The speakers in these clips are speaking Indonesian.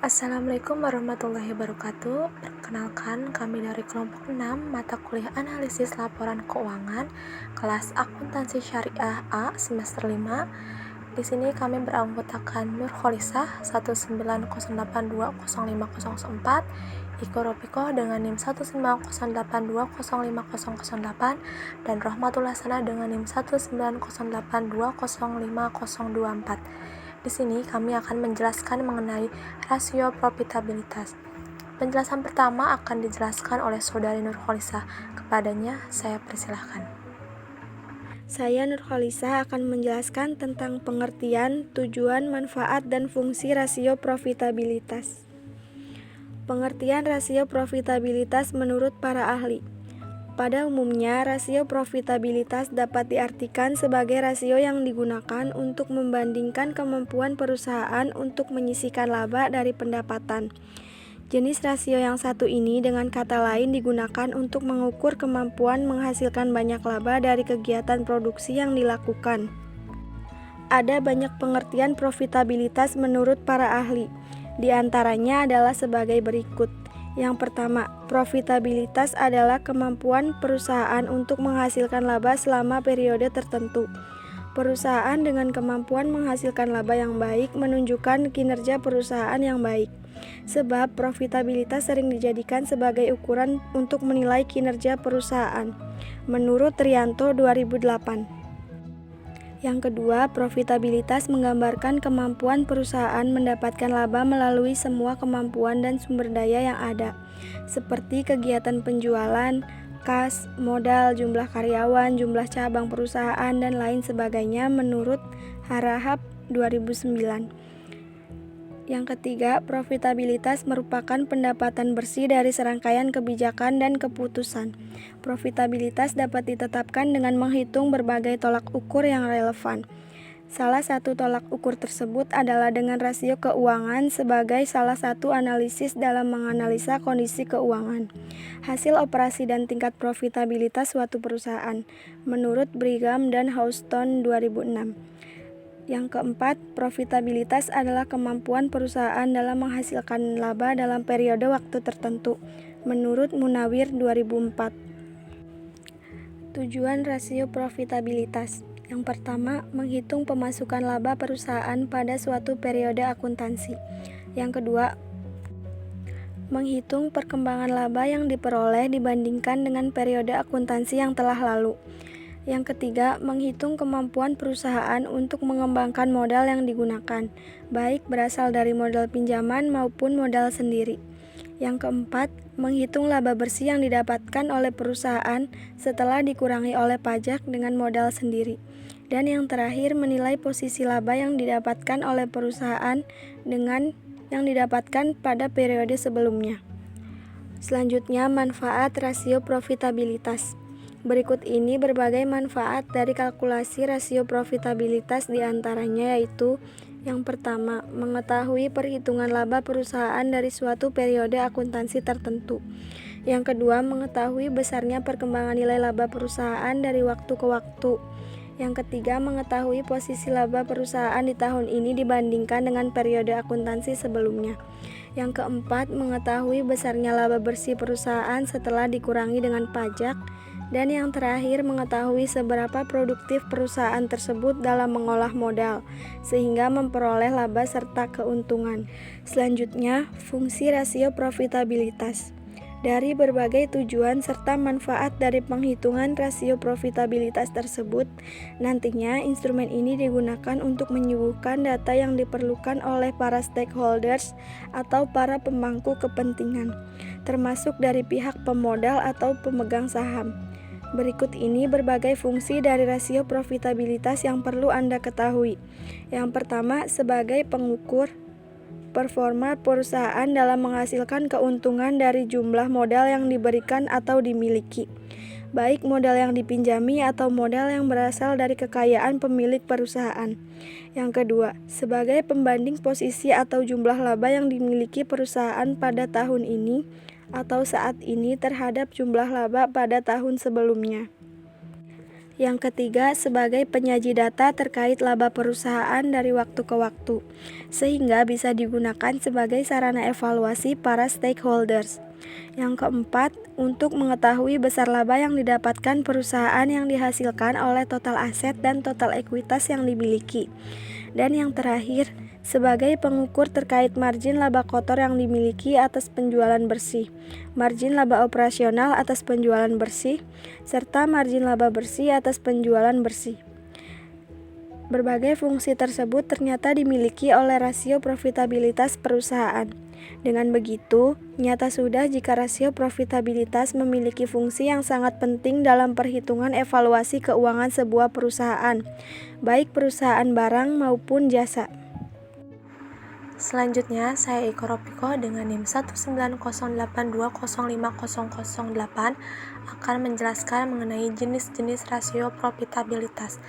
Assalamualaikum warahmatullahi wabarakatuh. Perkenalkan, kami dari kelompok 6 mata kuliah analisis laporan keuangan kelas akuntansi syariah A semester 5. Di sini kami beranggotakan Nur Kholisah 190820504, Iko Ropiko dengan NIM 190820508, dan Rohmatul Hasanah dengan NIM 19082050024. Di sini kami akan menjelaskan mengenai rasio profitabilitas. Penjelasan pertama akan dijelaskan oleh Saudari Nur Kholisah. Kepadanya saya persilahkan. Saya Nur Kholisah akan menjelaskan tentang pengertian, tujuan, manfaat, dan fungsi rasio profitabilitas. Pengertian rasio profitabilitas menurut para ahli. Pada umumnya, rasio profitabilitas dapat diartikan sebagai rasio yang digunakan untuk membandingkan kemampuan perusahaan untuk menyisihkan laba dari pendapatan. Jenis rasio yang satu ini dengan kata lain digunakan untuk mengukur kemampuan menghasilkan banyak laba dari kegiatan produksi yang dilakukan. Ada banyak pengertian profitabilitas menurut para ahli. Di antaranya adalah sebagai berikut. Yang pertama, profitabilitas adalah kemampuan perusahaan untuk menghasilkan laba selama periode tertentu. Perusahaan dengan kemampuan menghasilkan laba yang baik menunjukkan kinerja perusahaan yang baik. Sebab profitabilitas sering dijadikan sebagai ukuran untuk menilai kinerja perusahaan. Menurut Trianto 2008. Yang kedua, profitabilitas menggambarkan kemampuan perusahaan mendapatkan laba melalui semua kemampuan dan sumber daya yang ada, seperti kegiatan penjualan, kas, modal, jumlah karyawan, jumlah cabang perusahaan, dan lain sebagainya menurut Harahap 2009. Yang ketiga, profitabilitas merupakan pendapatan bersih dari serangkaian kebijakan dan keputusan. Profitabilitas dapat ditetapkan dengan menghitung berbagai tolak ukur yang relevan. Salah satu tolak ukur tersebut adalah dengan rasio keuangan sebagai salah satu analisis dalam menganalisa kondisi keuangan. Hasil operasi dan tingkat profitabilitas suatu perusahaan, menurut Brigham dan Houston 2006. Yang keempat, profitabilitas adalah kemampuan perusahaan dalam menghasilkan laba dalam periode waktu tertentu, menurut Munawir 2004. Tujuan rasio profitabilitas. Yang pertama, menghitung pemasukan laba perusahaan pada suatu periode akuntansi. Yang kedua, menghitung perkembangan laba yang diperoleh dibandingkan dengan periode akuntansi yang telah lalu. Yang ketiga, menghitung kemampuan perusahaan untuk mengembangkan modal yang digunakan, baik berasal dari modal pinjaman maupun modal sendiri. Yang keempat, menghitung laba bersih yang didapatkan oleh perusahaan setelah dikurangi oleh pajak dengan modal sendiri. Dan yang terakhir, menilai posisi laba yang didapatkan oleh perusahaan dengan yang didapatkan pada periode sebelumnya. Selanjutnya, manfaat rasio profitabilitas. Berikut ini berbagai manfaat dari kalkulasi rasio profitabilitas, diantaranya yaitu: yang pertama, mengetahui perhitungan laba perusahaan dari suatu periode akuntansi tertentu. Yang kedua, mengetahui besarnya perkembangan nilai laba perusahaan dari waktu ke waktu. Yang ketiga, mengetahui posisi laba perusahaan di tahun ini dibandingkan dengan periode akuntansi sebelumnya. Yang keempat, mengetahui besarnya laba bersih perusahaan setelah dikurangi dengan pajak. Dan yang terakhir, mengetahui seberapa produktif perusahaan tersebut dalam mengolah modal, sehingga memperoleh laba serta keuntungan. Selanjutnya, fungsi rasio profitabilitas. Dari berbagai tujuan serta manfaat dari penghitungan rasio profitabilitas tersebut, nantinya instrumen ini digunakan untuk menyuguhkan data yang diperlukan oleh para stakeholders atau para pemangku kepentingan, termasuk dari pihak pemodal atau pemegang saham. Berikut ini berbagai fungsi dari rasio profitabilitas yang perlu Anda ketahui. Yang pertama, sebagai pengukur performa perusahaan dalam menghasilkan keuntungan dari jumlah modal yang diberikan atau dimiliki, baik modal yang dipinjami atau modal yang berasal dari kekayaan pemilik perusahaan. Yang kedua, sebagai pembanding posisi atau jumlah laba yang dimiliki perusahaan pada tahun ini atau saat ini terhadap jumlah laba pada tahun sebelumnya. Yang ketiga, sebagai penyaji data terkait laba perusahaan dari waktu ke waktu, sehingga bisa digunakan sebagai sarana evaluasi para stakeholders. Yang keempat, untuk mengetahui besar laba yang didapatkan perusahaan yang dihasilkan oleh total aset dan total ekuitas yang dimiliki. Dan yang terakhir, sebagai pengukur terkait margin laba kotor yang dimiliki atas penjualan bersih, margin laba operasional atas penjualan bersih, serta margin laba bersih atas penjualan bersih. Berbagai fungsi tersebut ternyata dimiliki oleh rasio profitabilitas perusahaan. Dengan begitu, nyata sudah jika rasio profitabilitas memiliki fungsi yang sangat penting dalam perhitungan evaluasi keuangan sebuah perusahaan, baik perusahaan barang maupun jasa. Selanjutnya, saya Iko Ropiko dengan NIM 19082050008 akan menjelaskan mengenai jenis-jenis rasio profitabilitas.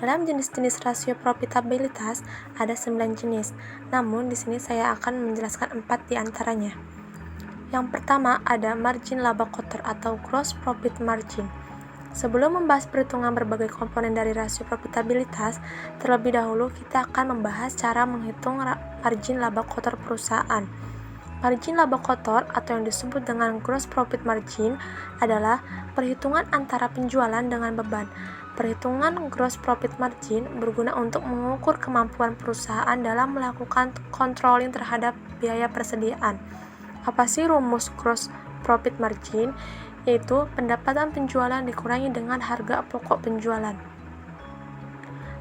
Dalam jenis-jenis rasio profitabilitas ada 9 jenis, namun di sini saya akan menjelaskan 4 di antaranya. Yang pertama ada margin laba kotor atau gross profit margin. Sebelum membahas perhitungan berbagai komponen dari rasio profitabilitas, terlebih dahulu kita akan membahas cara menghitung margin laba kotor perusahaan. Margin laba kotor atau yang disebut dengan gross profit margin adalah perhitungan antara penjualan dengan beban. Perhitungan gross profit margin berguna untuk mengukur kemampuan perusahaan dalam melakukan controlling terhadap biaya persediaan. Apa sih rumus gross profit margin? Yaitu pendapatan penjualan dikurangi dengan harga pokok penjualan.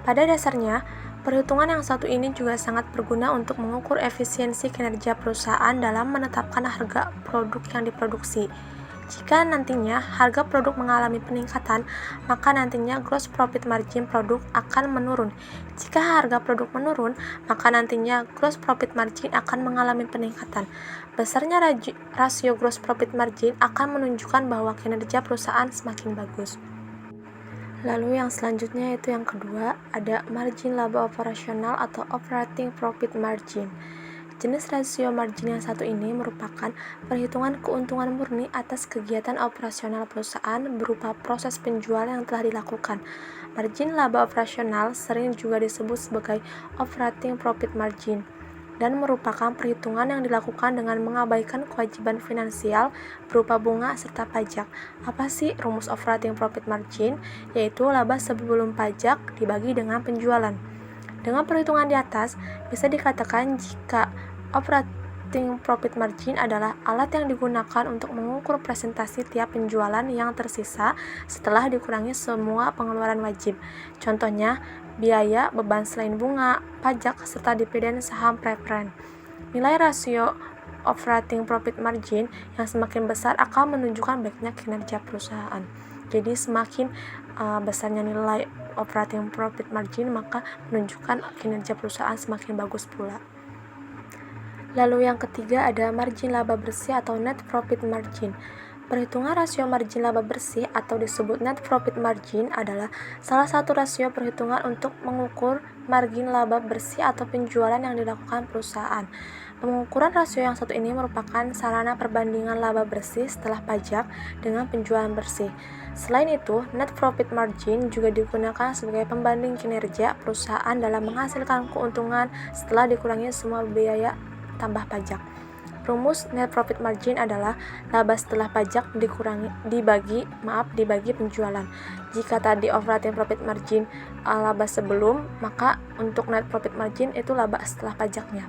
Pada dasarnya, perhitungan yang satu ini juga sangat berguna untuk mengukur efisiensi kinerja perusahaan dalam menetapkan harga produk yang diproduksi. Jika nantinya harga produk mengalami peningkatan, maka nantinya gross profit margin produk akan menurun. Jika harga produk menurun, maka nantinya gross profit margin akan mengalami peningkatan. Besarnya rasio gross profit margin akan menunjukkan bahwa kinerja perusahaan semakin bagus. Lalu yang selanjutnya yaitu yang kedua, ada margin laba operasional atau operating profit margin. Jenis rasio margin yang satu ini merupakan perhitungan keuntungan murni atas kegiatan operasional perusahaan berupa proses penjualan yang telah dilakukan. Margin laba operasional sering juga disebut sebagai operating profit margin dan merupakan perhitungan yang dilakukan dengan mengabaikan kewajiban finansial berupa bunga serta pajak. Apa sih rumus operating profit margin? Yaitu laba sebelum pajak dibagi dengan penjualan. Dengan perhitungan di atas, bisa dikatakan jika operating profit margin adalah alat yang digunakan untuk mengukur presentasi tiap penjualan yang tersisa setelah dikurangi semua pengeluaran wajib. Contohnya, biaya, beban selain bunga, pajak, serta dividen saham preferen. Nilai rasio operating profit margin yang semakin besar akan menunjukkan baiknya kinerja perusahaan. Jadi semakin besarnya nilai operating profit margin, maka menunjukkan kinerja perusahaan semakin bagus pula. Lalu yang ketiga ada margin laba bersih atau net profit margin. Perhitungan rasio margin laba bersih atau disebut net profit margin adalah salah satu rasio perhitungan untuk mengukur margin laba bersih atau penjualan yang dilakukan perusahaan. Pengukuran rasio yang satu ini merupakan sarana perbandingan laba bersih setelah pajak dengan penjualan bersih. Selain itu, net profit margin juga digunakan sebagai pembanding kinerja perusahaan dalam menghasilkan keuntungan setelah dikurangi semua biaya tambah pajak. Rumus net profit margin adalah laba setelah pajak dibagi penjualan. Jika tadi operating profit margin laba sebelum, maka untuk net profit margin itu laba setelah pajaknya.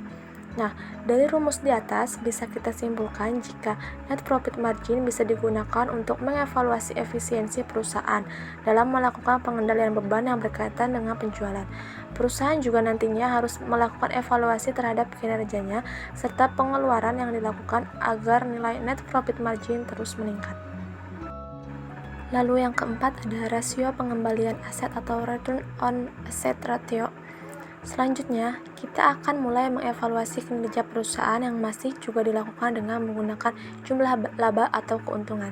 Nah, dari rumus di atas bisa kita simpulkan jika net profit margin bisa digunakan untuk mengevaluasi efisiensi perusahaan dalam melakukan pengendalian beban yang berkaitan dengan penjualan. Perusahaan juga nantinya harus melakukan evaluasi terhadap kinerjanya serta pengeluaran yang dilakukan agar nilai net profit margin terus meningkat. Lalu yang keempat ada rasio pengembalian aset atau return on asset ratio. Selanjutnya, kita akan mulai mengevaluasi kinerja perusahaan yang masih juga dilakukan dengan menggunakan jumlah laba atau keuntungan.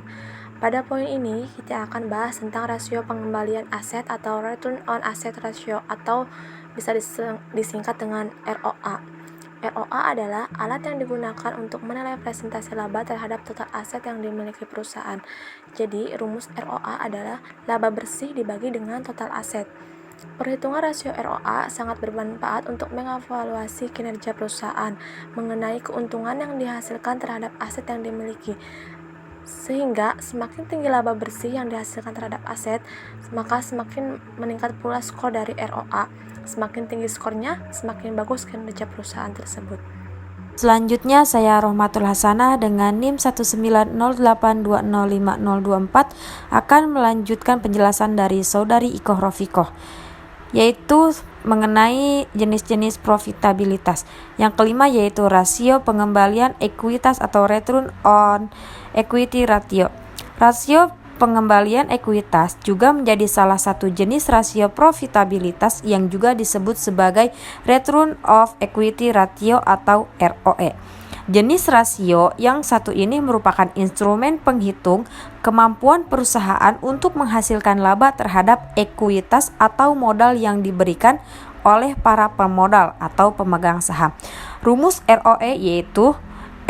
Pada poin ini, kita akan bahas tentang rasio pengembalian aset atau return on asset ratio atau bisa disingkat dengan ROA. ROA adalah alat yang digunakan untuk menilai presentasi laba terhadap total aset yang dimiliki perusahaan. Jadi, rumus ROA adalah laba bersih dibagi dengan total aset. Perhitungan rasio ROA sangat bermanfaat untuk mengevaluasi kinerja perusahaan mengenai keuntungan yang dihasilkan terhadap aset yang dimiliki. Sehingga semakin tinggi laba bersih yang dihasilkan terhadap aset, maka semakin meningkat pula skor dari ROA. Semakin tinggi skornya, semakin bagus kinerja perusahaan tersebut. Selanjutnya saya Rohmatul Hasanah dengan NIM 19082050024 akan melanjutkan penjelasan dari Saudari Ikoh Rofikoh, yaitu mengenai jenis-jenis profitabilitas. Yang kelima yaitu rasio pengembalian ekuitas atau return on equity ratio. Rasio pengembalian ekuitas juga menjadi salah satu jenis rasio profitabilitas yang juga disebut sebagai return of equity ratio atau ROE. Jenis rasio yang satu ini merupakan instrumen penghitung kemampuan perusahaan untuk menghasilkan laba terhadap ekuitas atau modal yang diberikan oleh para pemodal atau pemegang saham. Rumus ROE yaitu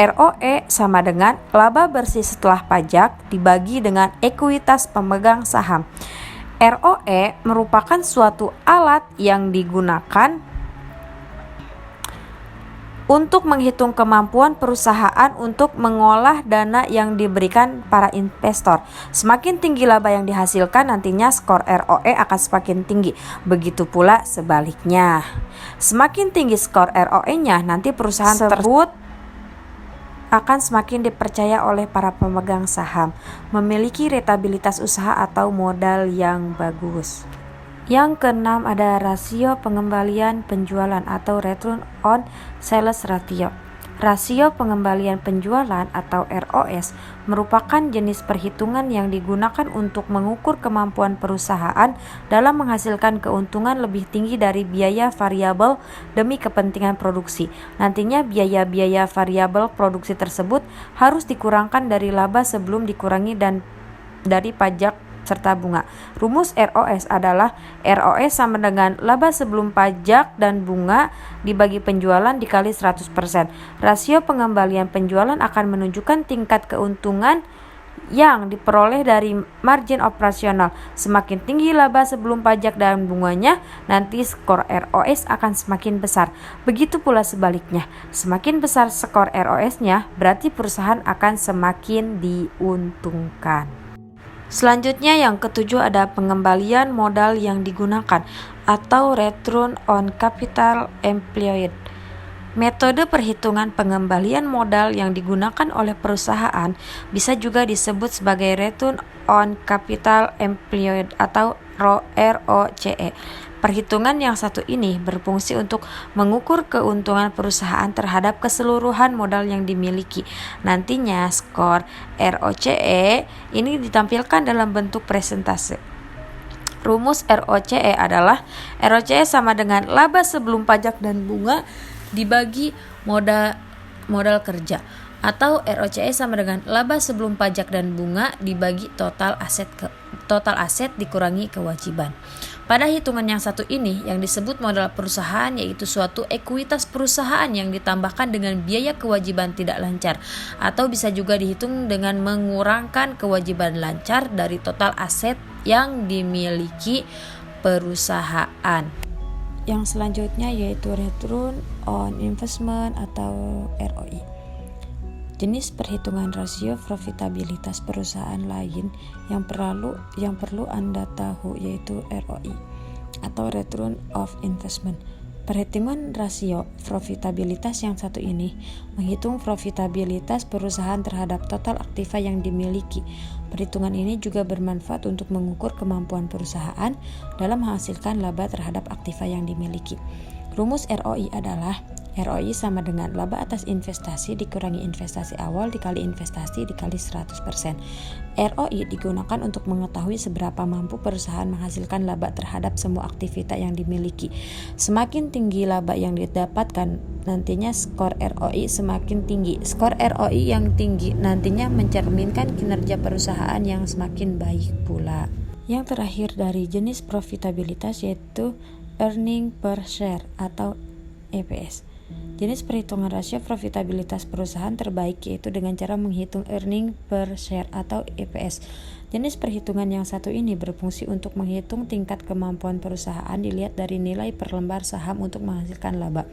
ROE sama dengan laba bersih setelah pajak dibagi dengan ekuitas pemegang saham. ROE merupakan suatu alat yang digunakan untuk menghitung kemampuan perusahaan untuk mengolah dana yang diberikan para investor. Semakin tinggi laba yang dihasilkan, nantinya skor ROE akan semakin tinggi. Begitu pula sebaliknya. Semakin tinggi skor ROE-nya, nanti perusahaan tersebut akan semakin dipercaya oleh para pemegang saham, memiliki rentabilitas usaha atau modal yang bagus. Yang keenam ada rasio pengembalian penjualan atau return on sales ratio. Rasio pengembalian penjualan atau ROS merupakan jenis perhitungan yang digunakan untuk mengukur kemampuan perusahaan dalam menghasilkan keuntungan lebih tinggi dari biaya variabel demi kepentingan produksi. Nantinya biaya-biaya variabel produksi tersebut harus dikurangkan dari laba sebelum dikurangi dan dari pajak serta bunga. Rumus ROS adalah ROS sama dengan laba sebelum pajak dan bunga dibagi penjualan dikali 100%. Rasio pengembalian penjualan akan menunjukkan tingkat keuntungan yang diperoleh dari margin operasional. Semakin tinggi laba sebelum pajak dan bunganya, nanti skor ROS akan semakin besar. Begitu pula sebaliknya. Semakin besar skor ROS-nya, berarti perusahaan akan semakin diuntungkan. Selanjutnya yang ketujuh ada pengembalian modal yang digunakan atau return on capital employed. Metode perhitungan pengembalian modal yang digunakan oleh perusahaan bisa juga disebut sebagai return on capital employed atau ROCE. Perhitungan yang satu ini berfungsi untuk mengukur keuntungan perusahaan terhadap keseluruhan modal yang dimiliki. Nantinya skor ROCE ini ditampilkan dalam bentuk presentase. Rumus ROCE adalah ROCE sama dengan laba sebelum pajak dan bunga dibagi modal kerja, atau ROCE sama dengan laba sebelum pajak dan bunga dibagi total aset dikurangi kewajiban. Pada hitungan yang satu ini yang disebut modal perusahaan yaitu suatu ekuitas perusahaan yang ditambahkan dengan biaya kewajiban tidak lancar, atau bisa juga dihitung dengan mengurangkan kewajiban lancar dari total aset yang dimiliki perusahaan. Yang selanjutnya yaitu return on investment atau ROI. Jenis perhitungan rasio profitabilitas perusahaan lain yang perlu Anda tahu yaitu ROI atau return of investment. Perhitungan rasio profitabilitas yang satu ini menghitung profitabilitas perusahaan terhadap total aktiva yang dimiliki. Perhitungan ini juga bermanfaat untuk mengukur kemampuan perusahaan dalam menghasilkan laba terhadap aktiva yang dimiliki. Rumus ROI adalah ROI sama dengan laba atas investasi dikurangi investasi awal dikali investasi dikali 100%. ROI digunakan untuk mengetahui seberapa mampu perusahaan menghasilkan laba terhadap semua aktivitas yang dimiliki. Semakin tinggi laba yang didapatkan, nantinya skor ROI semakin tinggi. Skor ROI yang tinggi nantinya mencerminkan kinerja perusahaan yang semakin baik pula. Yang terakhir dari jenis profitabilitas yaitu earning per share atau EPS. Jenis perhitungan rasio profitabilitas perusahaan terbaik yaitu dengan cara menghitung earning per share atau EPS. Jenis perhitungan yang satu ini berfungsi untuk menghitung tingkat kemampuan perusahaan dilihat dari nilai per lembar saham untuk menghasilkan laba.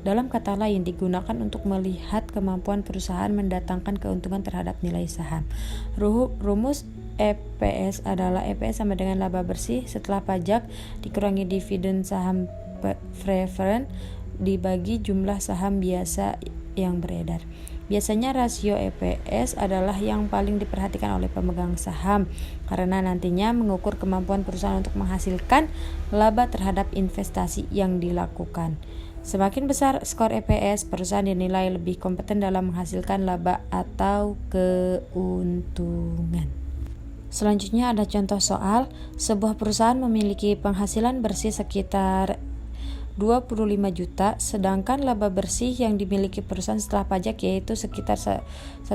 Dalam kata lain, digunakan untuk melihat kemampuan perusahaan mendatangkan keuntungan terhadap nilai saham. Rumus EPS adalah EPS sama dengan laba bersih setelah pajak dikurangi dividen saham preferred dibagi jumlah saham biasa yang beredar. Biasanya rasio EPS adalah yang paling diperhatikan oleh pemegang saham karena nantinya mengukur kemampuan perusahaan untuk menghasilkan laba terhadap investasi yang dilakukan. Semakin besar skor EPS, perusahaan dinilai lebih kompeten dalam menghasilkan laba atau keuntungan. Selanjutnya ada contoh soal, sebuah perusahaan memiliki penghasilan bersih sekitar 25 juta, sedangkan laba bersih yang dimiliki perusahaan setelah pajak yaitu sekitar 1.200.000.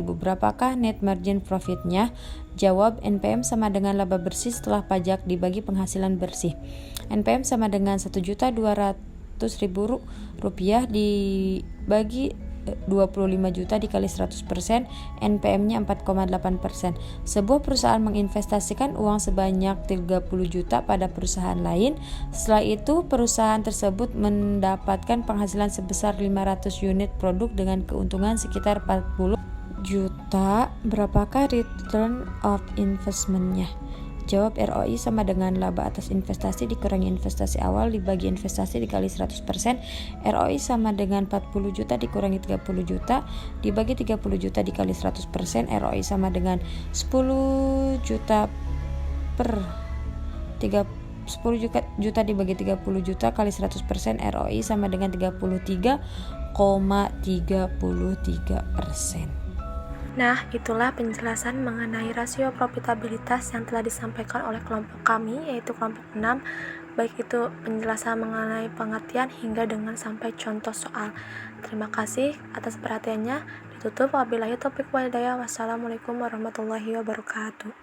Berapakah net margin profitnya? Jawab, NPM sama dengan laba bersih setelah pajak dibagi penghasilan bersih. NPM sama dengan 1.200.000 rupiah dibagi 25 juta dikali 100%, NPM-nya 4,8%. Sebuah perusahaan menginvestasikan uang sebanyak 30 juta pada perusahaan lain. Setelah itu, perusahaan tersebut mendapatkan penghasilan sebesar 500 unit produk dengan keuntungan sekitar 40 juta. Berapakah return of investment-nya? Jawab, ROI sama dengan laba atas investasi dikurangi investasi awal dibagi investasi dikali 100%. ROI sama dengan 40 juta dikurangi 30 juta dibagi 30 juta dikali 100%. ROI sama dengan 10 juta per 10 juta dibagi 30 juta kali 100%. ROI sama dengan 33,33%. Nah, itulah penjelasan mengenai rasio profitabilitas yang telah disampaikan oleh kelompok kami, yaitu kelompok 6, baik itu penjelasan mengenai pengertian hingga dengan sampai contoh soal. Terima kasih atas perhatiannya. Ditutup, wabillahi taufiq wal hidayah. Wassalamualaikum warahmatullahi wabarakatuh.